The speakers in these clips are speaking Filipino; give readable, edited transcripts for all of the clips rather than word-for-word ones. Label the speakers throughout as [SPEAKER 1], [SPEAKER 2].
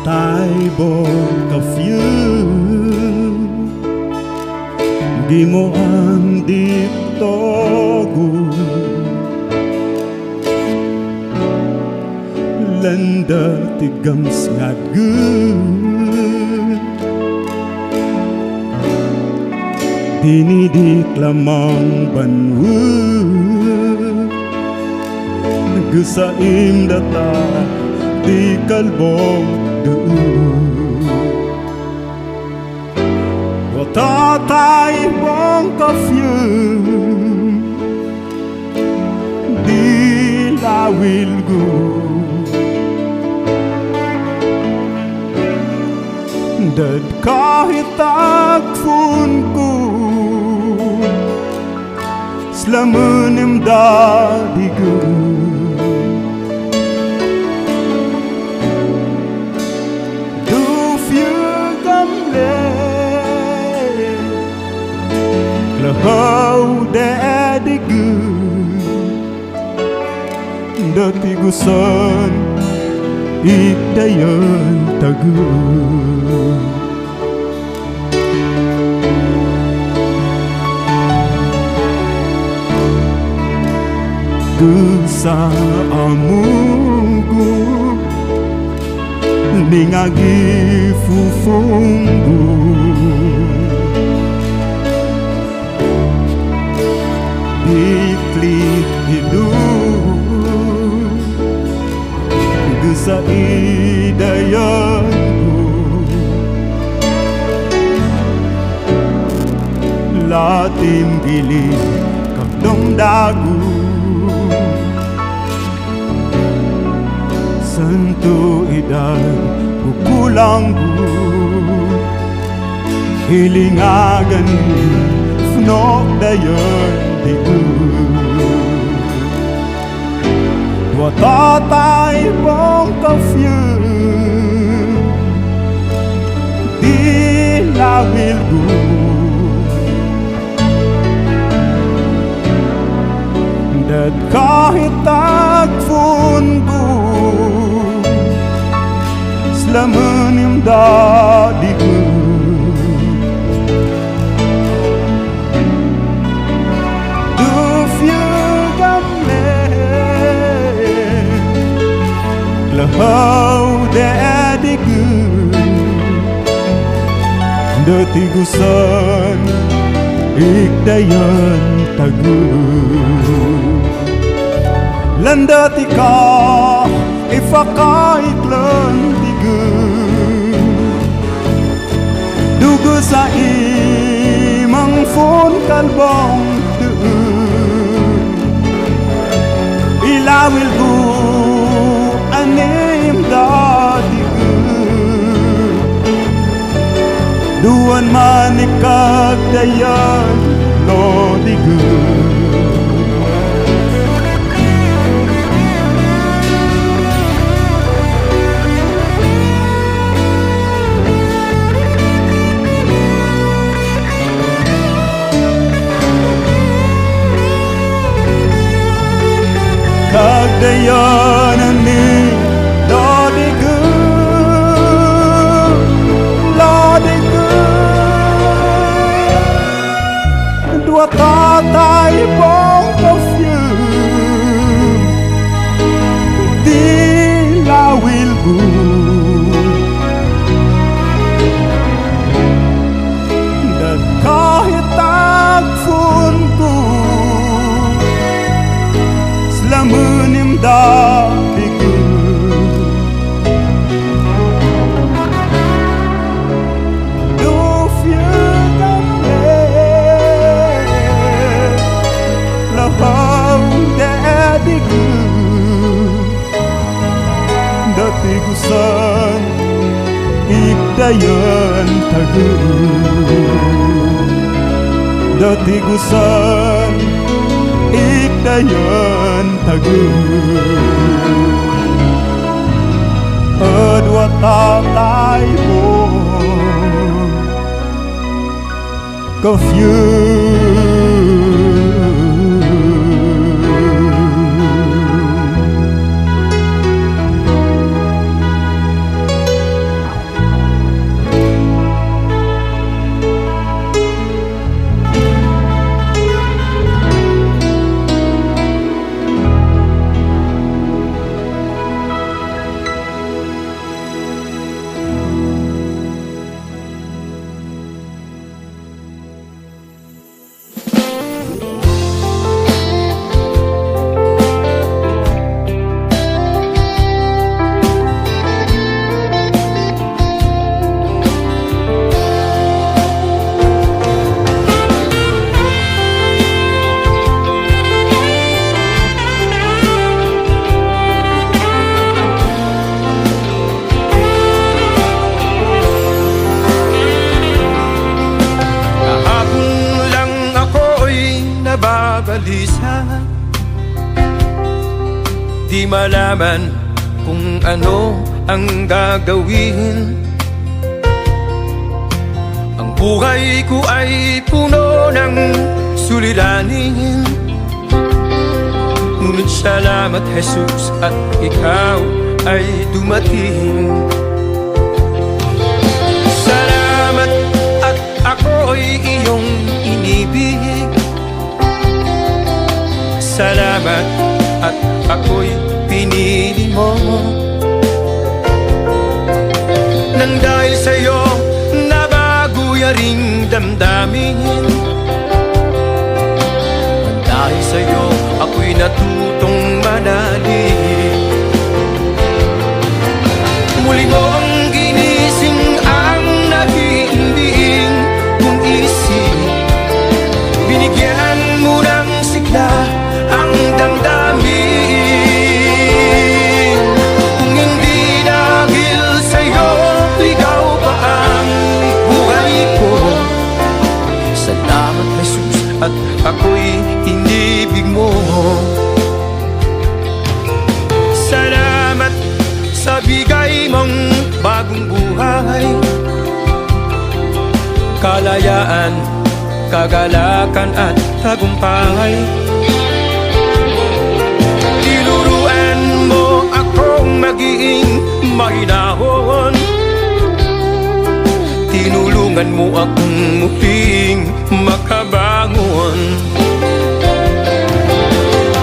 [SPEAKER 1] tay bong ka few di mo ang diktogo landa tigams ngad good dinidik lamang banwu nagsaim data di kalbong doon watatay bong kafyum di lawil gu dad kahit agfun ko slamanim dadigun how daddy good dati gusan ikdayan tagun gusa amugu ningagi fufunggu iklit hidup Gesa idayanku Latim gili kakdong dagu Santo iday kukulangku Hilingagan fnok dayan watatay bong kafyum di lawil gu dad kahit agfun gu slamanim dadi gu how daddy good dati gusan ikdayan tagun landati ka ifakaitlan tigun dugo sa imang phone kalbong doon ilawil ko anim dati duan manikagdayan lo digu kagdayan anim watatay bong kafyum di lawil gu dad kahit agfun ko slamanim dati gu dati gusan ikdayan tagun dati gusan ikdayan tagun adwa tatay mo confused
[SPEAKER 2] balisa. Di malaman kung ano ang gagawin. Ang buhay ko ay puno ng suliranin. Ngunit salamat Jesus at ikaw ay dumating. Salamat at ako'y iyong inibig. Salamat at ako'y pinili mo. Nang dahil sa'yo nabago yaring damdamin. Nang dahil sa'yo ako'y natutong manalig. Muli mo ang ginising ang nahihimbing kong isip. Binigyan mo ng sigla ang damdamin. Kung hindi dahil sa'yo, ikaw pa ang buhay ko. Salamat Jesus at ako'y inibig mo. Salamat sa bigay mong bagong buhay. Kalayaan, kagalakan at tagumpay. Tinuruan mo akong maging mahinahon. Tinulungan mo akong muling makabangon.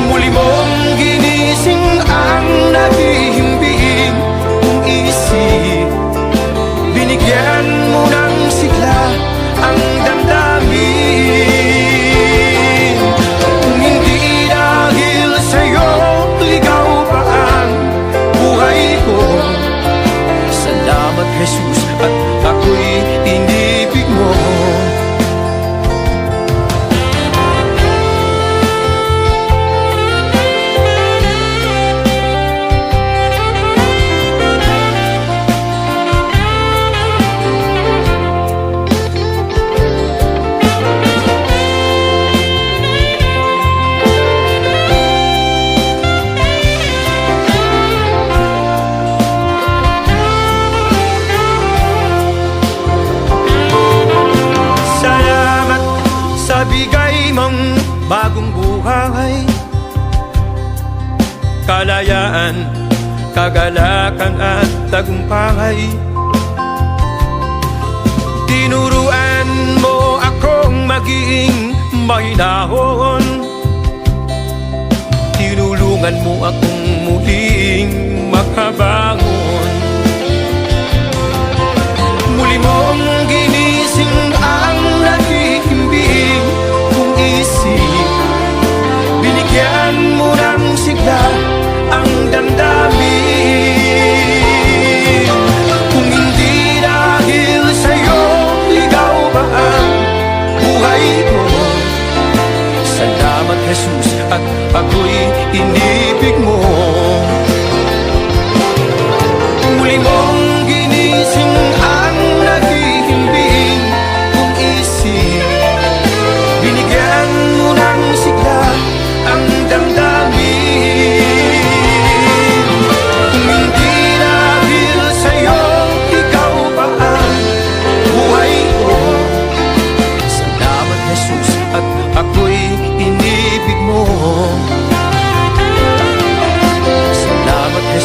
[SPEAKER 2] Muli mong ginising ang nahihimbing kong isip. Binigyan mo ng sigla ang damdamin. Kung hindi dahil sa'yo, ikaw pa ang buhay ko. Salamat Jesus at ako'y inibig mo. Sa bigay mong bagong buhay. Kalayaan, kagalakan at tagumpay. Tinuruan mo akong maging mahinahon. Tinulungan mo akong muling makabangon. Muli mong ginising ang nahihimbing kong isip. Binigyan mo ng sigla ang damdamin. Kung hindi dahil sa'yo, ikaw ba ang buhay ko. Salamat Jesus at ako'y inibig mo.